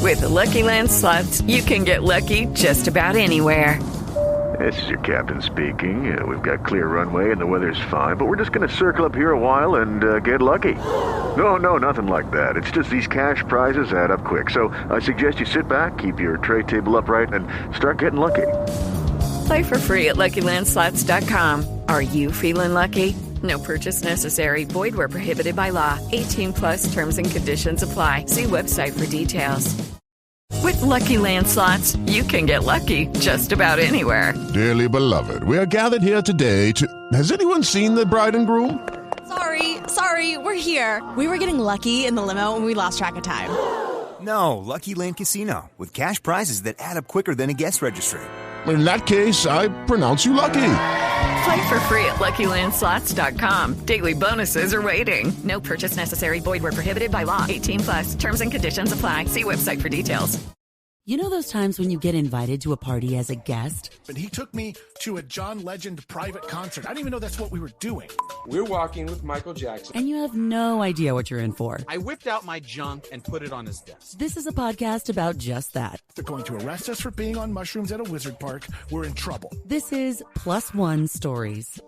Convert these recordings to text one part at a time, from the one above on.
With the Lucky Land Slots, you can get lucky just about anywhere. This is your captain speaking. We've got clear runway and the weather's fine, but we're just going to circle up here a while and get lucky. No, nothing like that. It's just these cash prizes add up quick. So I suggest you sit back, keep your tray table upright, and start getting lucky. Play for free at LuckyLandSlots.com. Are you feeling lucky? No purchase necessary. Void where prohibited by law. 18+ terms and conditions apply. See website for details. With Lucky Land Slots, you can get lucky just about anywhere. Dearly beloved, we are gathered here today to... Has anyone seen the bride and groom? Sorry, we're here. We were getting lucky in the limo and we lost track of time. No, Lucky Land Casino, with cash prizes that add up quicker than a guest registry. In that case, I pronounce you lucky. Play for free at LuckyLandSlots.com. Daily bonuses are waiting. No purchase necessary. Void where prohibited by law. 18+. Terms and conditions apply. See website for details. You know those times when you get invited to a party as a guest? But he took me to a John Legend private concert. I didn't even know that's what we were doing. We're walking with Michael Jackson. And you have no idea what you're in for. I whipped out my junk and put it on his desk. This is a podcast about just that. They're going to arrest us for being on mushrooms at a wizard park. We're in trouble. This is Plus One Stories.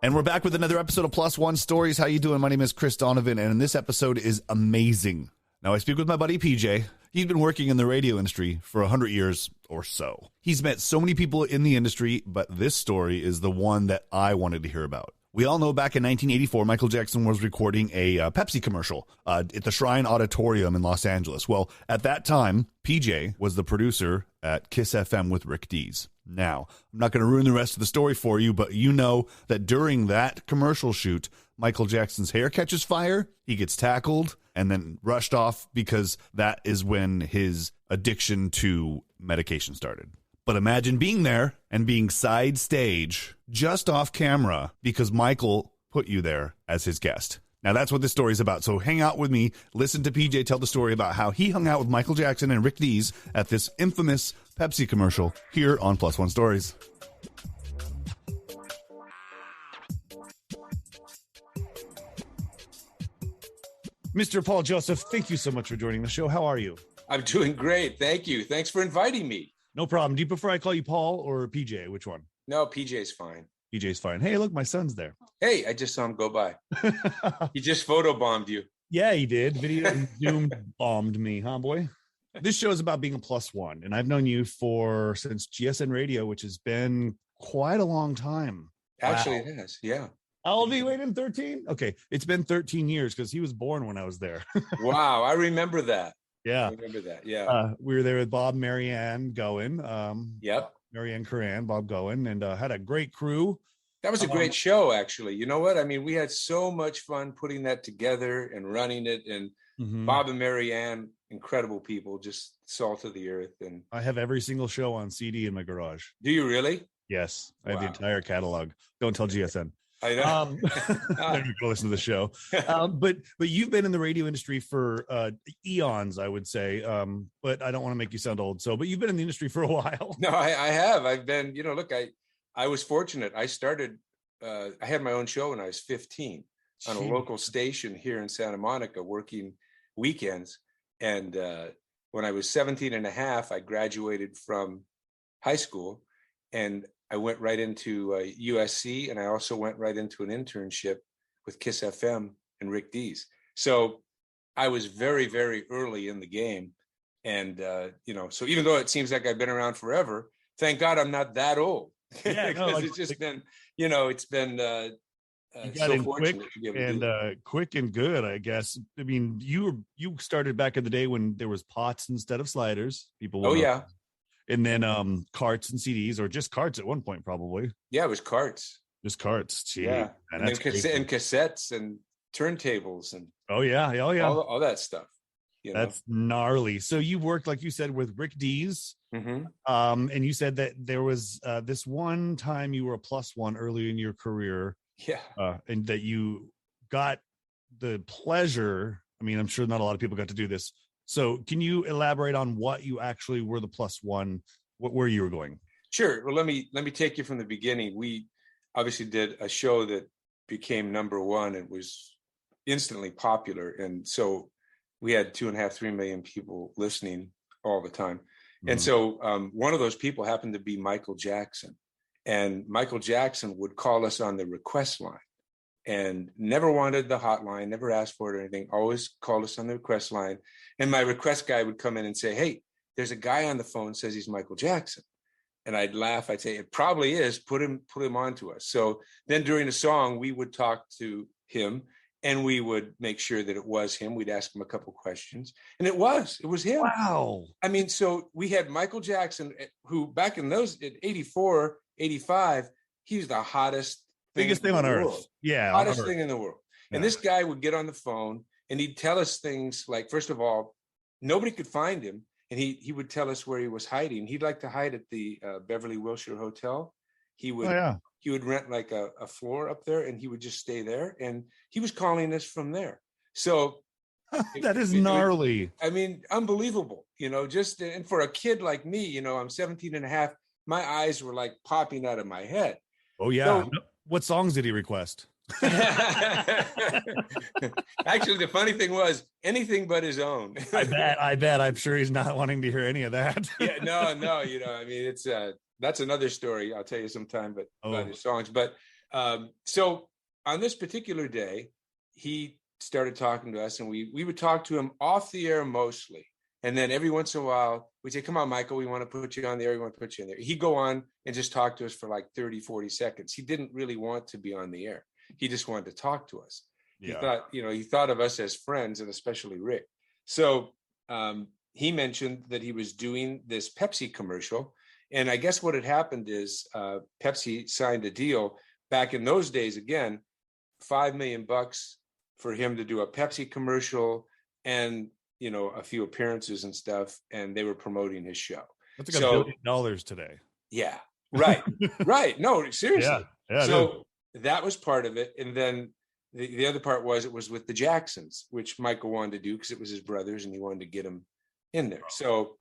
And we're back with another episode of Plus One Stories. How you doing? My name is Chris Donovan, and this episode is amazing. Now, I speak with my buddy PJ. He's been working in the radio industry for 100 years or so. He's met so many people in the industry, but this story is the one that I wanted to hear about. We all know back in 1984, Michael Jackson was recording a Pepsi commercial at the Shrine Auditorium in Los Angeles. Well, at that time, PJ was the producer at Kiss FM with Rick Dees. Now, I'm not going to ruin the rest of the story for you, but you know that during that commercial shoot, Michael Jackson's hair catches fire, he gets tackled, and then rushed off because that is when his addiction to medication started. But imagine being there and being side stage, just off camera, because Michael put you there as his guest. Now, that's what this story is about. So hang out with me. Listen to PJ tell the story about how he hung out with Michael Jackson and Rick Dees at this infamous Pepsi commercial here on Plus One Stories. Mr. Paul Joseph, thank you so much for joining the show. How are you? I'm doing great. Thank you. Thanks for inviting me. No problem. Do you prefer I call you Paul or PJ? Which one? No, PJ's fine. PJ's fine. Hey, look, my son's there. Hey, I just saw him go by. He just photobombed you. Yeah, he did. Video Zoom bombed me, huh, boy? This show is about being a plus one, and I've known you since GSN Radio, which has been quite a long time. Actually, wow. It has, yeah. How old are you, Wayne? 13? Okay, it's been 13 years because he was born when I was there. Wow, I remember that. Yeah. I remember that, yeah. We were there with Bob, Marianne Goen. Yep. Marianne Curran, Bob Goen, and had a great crew. That was a great show, actually. You know what? I mean, we had so much fun putting that together and running it. And Bob and Marianne, incredible people, just salt of the earth. And I have every single show on CD in my garage. Do you really? Yes. I have the entire catalog. Don't tell GSN. I know. They're going to listen to the show. But you've been in the radio industry for eons, I would say. But I don't want to make you sound old. But you've been in the industry for a while. No, I have. I've been, look, I was fortunate. I started, I had my own show when I was 15 on a local station here in Santa Monica, working weekends. And when I was 17 and a half, I graduated from high school and I went right into USC, and I also went right into an internship with Kiss FM and Rick Dees. So I was very, very early in the game. And, so even though it seems like I've been around forever, thank God I'm not that old. Yeah, because it's just been, it's been so fortunate to be able to do that. Quick and good, I guess. I mean, you started back in the day when there was pots instead of sliders. People. Oh, yeah. And then carts and CDs, or just carts at one point, probably. Yeah, it was carts. Just carts. Gee, yeah, and then cassettes and turntables and oh yeah, all that stuff. That's gnarly. So you worked, like you said, with Rick Dees, and you said that there was this one time you were a plus one early in your career. Yeah, and that you got the pleasure. I mean, I'm sure not a lot of people got to do this. So can you elaborate on what you actually were the plus one, where you were going? Sure. Well, let me take you from the beginning. We obviously did a show that became number one and was instantly popular. And so we had 2.5, 3 million people listening all the time. And so one of those people happened to be Michael Jackson. And Michael Jackson would call us on the request line and never wanted the hotline, never asked for it or anything, always called us on the request line. And my request guy would come in and say, hey, there's a guy on the phone says he's Michael Jackson. And I'd laugh. I'd say, it probably is. Put him on to us. So then during the song, we would talk to him and we would make sure that it was him. We'd ask him a couple questions. And it was him. Wow. I mean, so we had Michael Jackson, who back in those, at 84, 85, he was the hottest biggest thing on earth. Yeah. Hottest thing in the world. And this guy would get on the phone and he'd tell us things like, first of all, nobody could find him. And he would tell us where he was hiding. He'd like to hide at the Beverly Wilshire Hotel. He would he would rent like a floor up there and he would just stay there. And he was calling us from there. So that is gnarly. I mean, unbelievable, just, and for a kid like me, I'm 17 and a half, my eyes were like popping out of my head. Oh yeah. So, what songs did he request? Actually, the funny thing was anything but his own. I bet. I'm sure he's not wanting to hear any of that. Yeah, no. I mean, it's that's another story. I'll tell you sometime, but about his songs. But so on this particular day, he started talking to us, and we would talk to him off the air mostly. And then every once in a while, we'd say, come on, Michael, we want to put you on the air. We want to put you in there. He'd go on and just talk to us for like 30, 40 seconds. He didn't really want to be on the air. He just wanted to talk to us. He thought, he thought of us as friends, and especially Rick. So he mentioned that he was doing this Pepsi commercial. And I guess what had happened is Pepsi signed a deal back in those days, again, $5 million for him to do a Pepsi commercial and, a few appearances and stuff. And they were promoting his show. That's like $1 billion today. Yeah. Right. Right. No, seriously. Yeah, so that was part of it. And then the other part was it was with the Jacksons, which Michael wanted to do because it was his brothers and he wanted to get them in there. So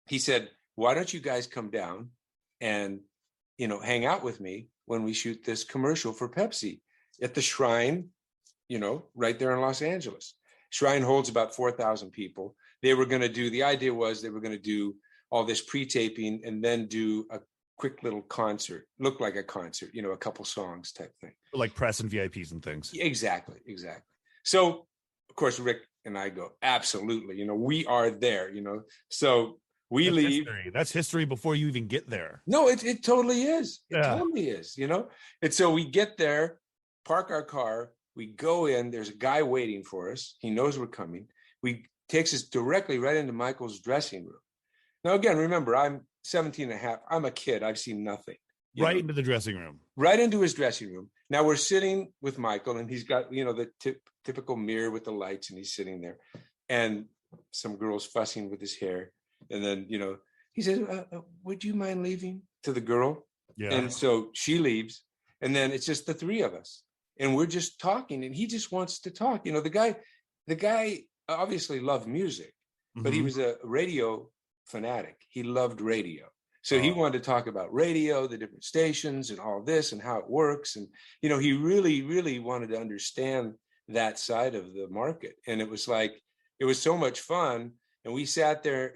he said, why don't you guys come down and, hang out with me when we shoot this commercial for Pepsi at the Shrine, right there in Los Angeles. Shrine holds about 4,000 people. The idea was they were going to do all this pre-taping and then do a quick little concert, look like a concert, a couple songs type thing. Like press and VIPs and things. Exactly. So, of course, Rick and I go, absolutely, we are there, so we leave. History. That's history before you even get there. No, it totally is. It totally is, And so we get there, park our car, we go in, there's a guy waiting for us. He knows we're coming. Takes us directly right into Michael's dressing room. Now, again, remember, I'm 17 and a half. I'm a kid. I've seen nothing. Right into the dressing room. Right into his dressing room. Now we're sitting with Michael and he's got, the typical mirror with the lights and he's sitting there and some girl's fussing with his hair. And then, he says, would you mind leaving to the girl? Yeah. And so she leaves and then it's just the three of us and we're just talking and he just wants to talk. The guy obviously loved music, but he was a radio fanatic. He loved radio. So he wanted to talk about radio, the different stations and all this and how it works. And, he really, really wanted to understand that side of the market. And it was so much fun. And we sat there.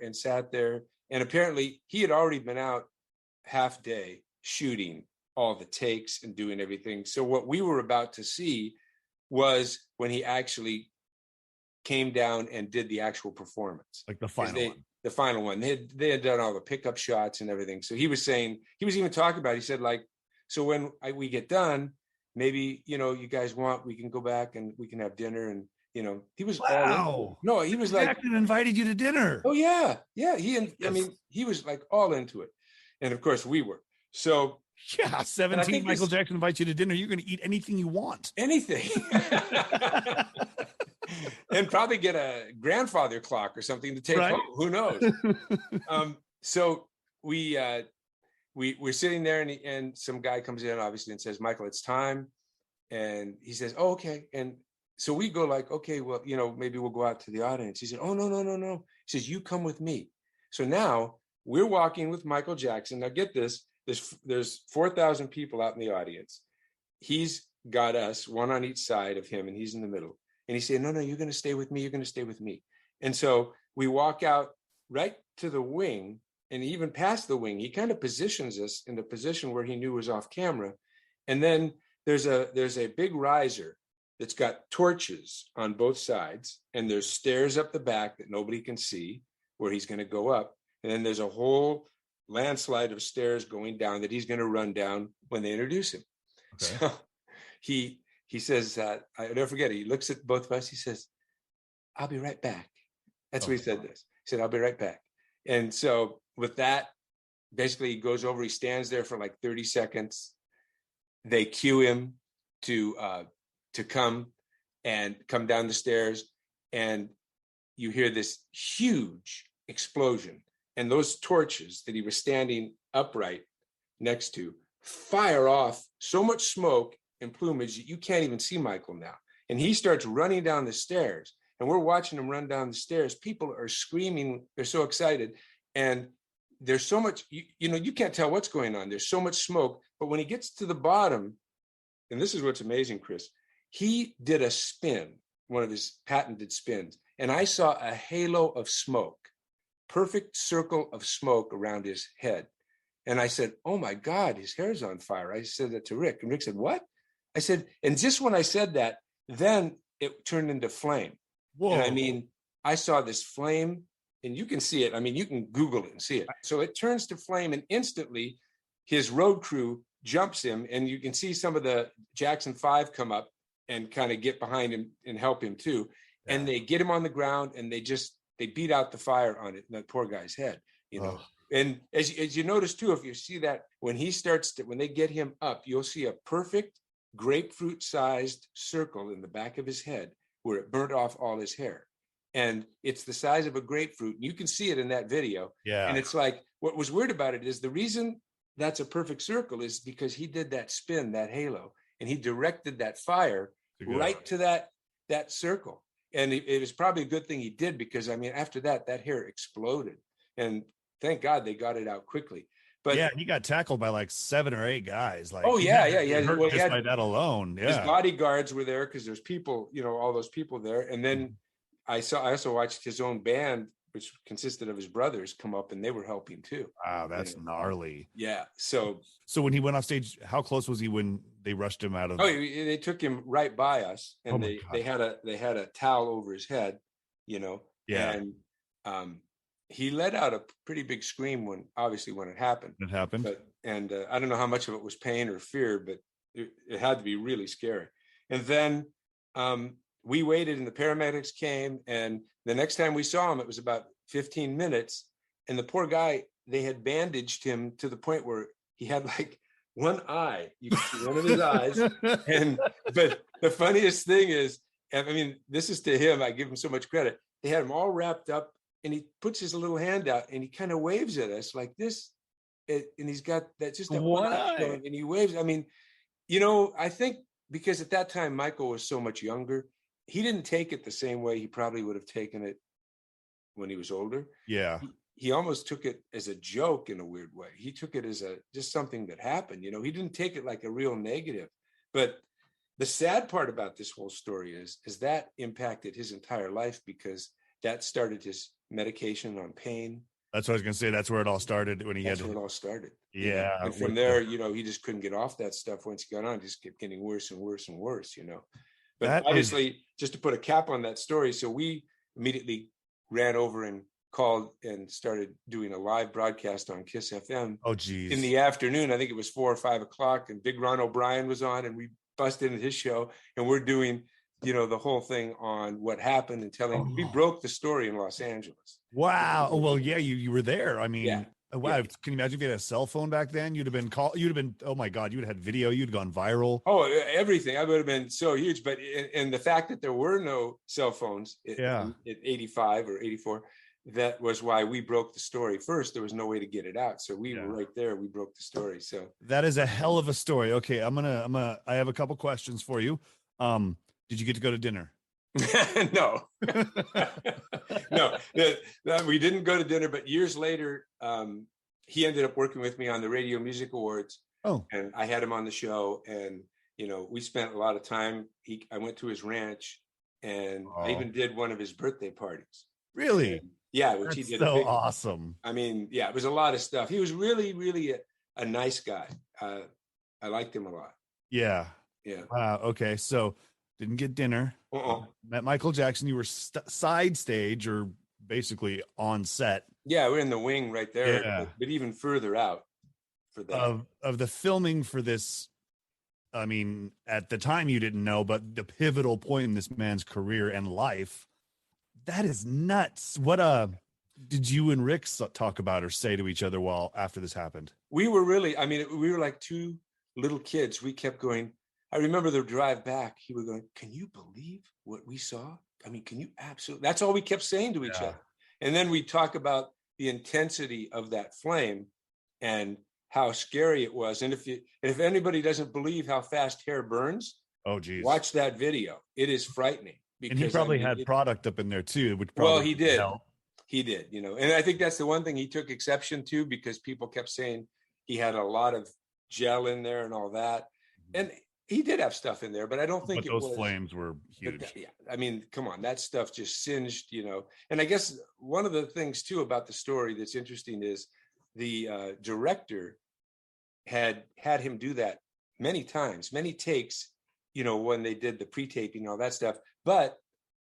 And apparently he had already been out half day shooting all the takes and doing everything. So what we were about to see was when he actually came down and did the actual performance. Like the final one. The final one. They had done all the pickup shots and everything. So he was even talking about, he said, so when we get done, maybe, you guys want, we can go back and we can have dinner. And, he was all in. No, he was Jackson invited you to dinner. Oh yeah. Yeah. He was like all into it. And of course we were. So 17, Michael Jackson invites you to dinner. You're going to eat anything you want. Anything. And probably get a grandfather clock or something to take home. Who knows? So we're sitting there and some guy comes in obviously and says, Michael, it's time. And he says, oh, okay. And so we go like, okay, well, maybe we'll go out to the audience. He said, oh, no. He says, you come with me. So now we're walking with Michael Jackson. Now get this, there's 4,000 people out in the audience. He's got us, one on each side of him, and he's in the middle. And he said, no, you're going to stay with me. You're going to stay with me. And so we walk out right to the wing, and even past the wing. He kind of positions us in the position where he knew was off camera. And then there's a big riser that's got torches on both sides, and there's stairs up the back that nobody can see where he's going to go up. And then there's a whole landslide of stairs going down that he's going to run down when they introduce him. Okay. So he says, I never forget it. He looks at both of us. He says, I'll be right back. That's what he said this. He said, I'll be right back. And so with that, basically he goes over, he stands there for like 30 seconds. They cue him to come down the stairs, and you hear this huge explosion. And those torches that he was standing upright next to fire off so much smoke and plumage that you can't even see Michael now. And he starts running down the stairs, and we're watching him run down the stairs. People are screaming. They're so excited. And there's so much, you can't tell what's going on. There's so much smoke. But when he gets to the bottom, and this is what's amazing, Chris, he did a spin, one of his patented spins. And I saw a halo of smoke, perfect circle of smoke around his head. And I said, oh my God, his hair's on fire. I said that to Rick. And Rick said, what? I said, and just when I said that, then it turned into flame. Whoa. And I mean, I saw this flame, and you can see it. I mean, you can Google it and see it. So it turns to flame, and instantly his road crew jumps him, and you can see some of the Jackson 5 come up and kind of get behind him and help him too. Yeah. And they get him on the ground, and they beat out the fire on it, that poor guy's head, Oh. And as you notice too, if you see that when they get him up, you'll see a perfect grapefruit-sized circle in the back of his head where it burnt off all his hair. And it's the size of a grapefruit. You can see it in that video. Yeah. And it's like, what was weird about it is the reason that's a perfect circle is because he did that spin, that halo, and he directed that fire right to that circle. And it was probably a good thing he did, because I mean, after that hair exploded, and thank God they got it out quickly. But yeah, he got tackled by like 7 or 8 guys. Like, he hurt just by that alone. Yeah, his bodyguards were there because there's people, all those people there. And then I also watched his own band, which consisted of his brothers, come up, and they were helping too. Wow, that's gnarly. Yeah. So when he went off stage, how close was he when they rushed him out of? They took him right by us, and they had a towel over his head, Yeah. And he let out a pretty big scream when it happened. It happened. But I don't know how much of it was pain or fear, but it had to be really scary. And then we waited, and the paramedics came, and the next time we saw him, it was about 15 minutes. And the poor guy, they had bandaged him to the point where he had like one eye. You could see one of his eyes. But the funniest thing is, I mean, this is to him, I give him so much credit. They had him all wrapped up, and he puts his little hand out, and he kind of waves at us like this. And he's got that one eye going, and he waves. I mean, I think because at that time, Michael was so much younger, he didn't take it the same way he probably would have taken it when he was older. Yeah. He almost took it as a joke in a weird way. He took it as just something that happened. He didn't take it like a real negative. But the sad part about this whole story is that impacted his entire life, because that started his medication on pain. That's what I was going to say. That's where it all started when That's where it all started. Yeah. And from there, he just couldn't get off that stuff once he got on. It just kept getting worse and worse and worse, But that obviously, just to put a cap on that story, so we immediately ran over and called and started doing a live broadcast on Kiss FM. Oh, geez. In the afternoon, I think it was 4 or 5 o'clock, and Big Ron O'Brien was on, and we busted into his show, and we're doing, the whole thing on what happened and telling. We broke the story in Los Angeles. Wow. Well, yeah, you were there. I mean, yeah. Wow. Yeah. Can you imagine if you had a cell phone back then? You'd have been, oh my God, you'd have had video, you'd gone viral. Oh, everything. I would have been so huge. But and the fact that there were no cell phones at 85 or 84, that was why we broke the story first. There was no way to get it out. So we were right there. We broke the story. So that is a hell of a story. Okay. I have a couple questions for you. Did you get to go to dinner? No, no, we didn't go to dinner, but years later, he ended up working with me on the Radio Music Awards. Oh, and I had him on the show, and we spent a lot of time. I went to his ranch, And I even did one of his birthday parties. Really? And, yeah, which he did. So awesome. I mean, yeah, it was a lot of stuff. He was really, really a nice guy. I liked him a lot. Yeah. Yeah. Wow. Okay. So didn't get dinner. Met Michael Jackson. You were side stage or basically on set. Yeah, we're in the wing right there, Yeah. but even further out for that. Of the filming for this. I mean, at the time you didn't know, but the pivotal point in this man's career and life, that is nuts. What did you and Rick talk about or say to each other after this happened? We were really, I mean, we were like two little kids. We kept going. I remember the drive back. He was going, "Can you believe what we saw? I mean, can you absolutely?" That's all we kept saying to each other. And then we talk about the intensity of that flame and how scary it was. And if anybody doesn't believe how fast hair burns, watch that video. It is frightening. Because, and he probably had product up in there too, which probably he did. help. He did, and I think that's the one thing he took exception to, because people kept saying he had a lot of gel in there and all that. And he did have stuff in there, but I don't think those flames were huge. I mean, come on, that stuff just singed, And I guess one of the things too about the story that's interesting is the director had him do that many times, many takes, when they did the pre-taping and all that stuff. But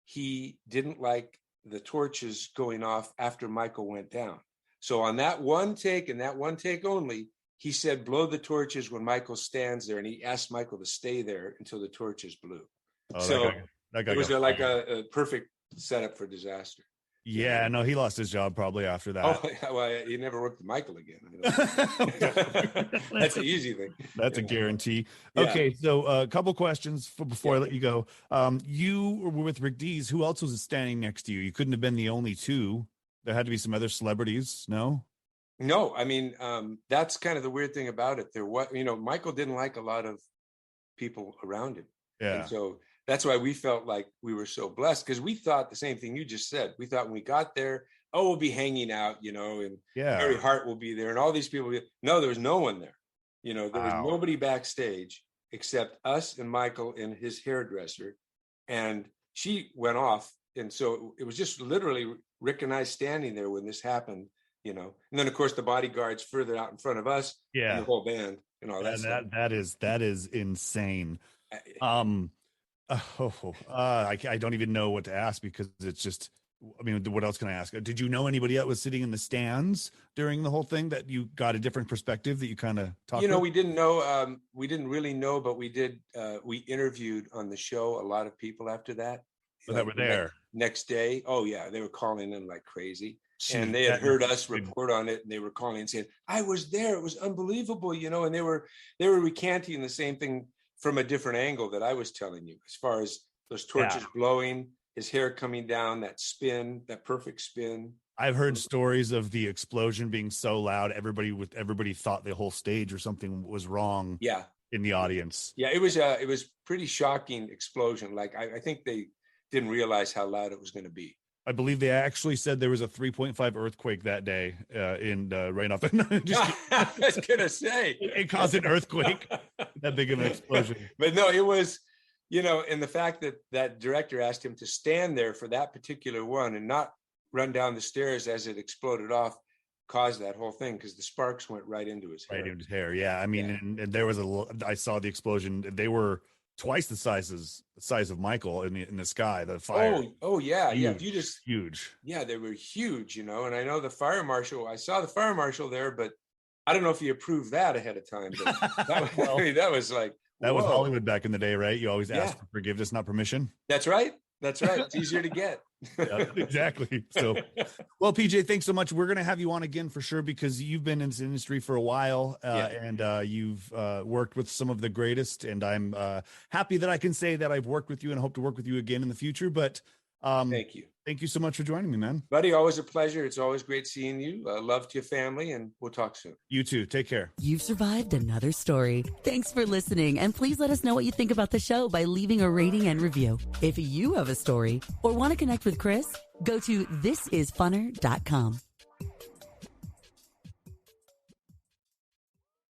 he didn't like the torches going off after Michael went down. So on that one take and that one take only, he said, "Blow the torches when Michael stands there." And he asked Michael to stay there until the torches blew. So it was like a perfect setup for disaster. Yeah, no, he lost his job probably after that. Oh, well, he never worked with Michael again. That's an easy thing. That's a guarantee. Okay, so a couple questions before I let you go. You were with Rick Dees. Who else was standing next to you? You couldn't have been the only two. There had to be some other celebrities, no? No, I mean, that's kind of the weird thing about it. Michael didn't like a lot of people around him. Yeah. And so that's why we felt like we were so blessed, because we thought the same thing you just said. We thought when we got there, we'll be hanging out, and Harry Hart will be there and all these people. No, there was no one there. There was nobody backstage except us and Michael and his hairdresser. And she went off. And so it was just literally Rick and I standing there when this happened, And then, of course, the bodyguards further out in front of us, and the whole band and all that stuff. That is insane. I don't even know what to ask, because it's just, I mean, what else can I ask? Did you know anybody that was sitting in the stands during the whole thing that you got a different perspective that you kind of talked about? We didn't know. We didn't really know, but we did. We interviewed on the show a lot of people after that. That were there. Next day. Oh, yeah. They were calling in like crazy. And they had heard us report on it, and they were calling and saying, "I was there. It was unbelievable," and they were recanting the same thing from a different angle that I was telling you, as far as those torches blowing, his hair coming down, that spin, that perfect spin. I've heard stories of the explosion being so loud, everybody thought the whole stage or something was wrong. Yeah. In the audience. Yeah, it was pretty shocking explosion. Like I think they didn't realize how loud it was going to be. I believe they actually said there was a 3.5 earthquake that day in right off. I was gonna say it caused an earthquake, that big of an explosion. But no, it was, and the fact that director asked him to stand there for that particular one and not run down the stairs as it exploded off caused that whole thing, because the sparks went right into his hair. Right into his hair, yeah. I mean, and there was I saw the explosion. They were twice the size of Michael in the sky. The fire. Oh yeah, huge, yeah. If you just huge. Yeah, they were huge, And I know the fire marshal. I saw the fire marshal there, but I don't know if he approved that ahead of time. But that was like that was Hollywood back in the day, right? You always ask for forgiveness, not permission. That's right. It's easier to get. Yeah, exactly. So, well, PJ, thanks so much. We're going to have you on again for sure, because you've been in this industry for a while, and you've worked with some of the greatest, and I'm happy that I can say that I've worked with you and hope to work with you again in the future. But thank you. Thank you so much for joining me, man. Buddy, always a pleasure. It's always great seeing you. Love to your family, and we'll talk soon. You too. Take care. You've survived another story. Thanks for listening, and please let us know what you think about the show by leaving a rating and review. If you have a story or want to connect with Chris, go to thisisfunner.com.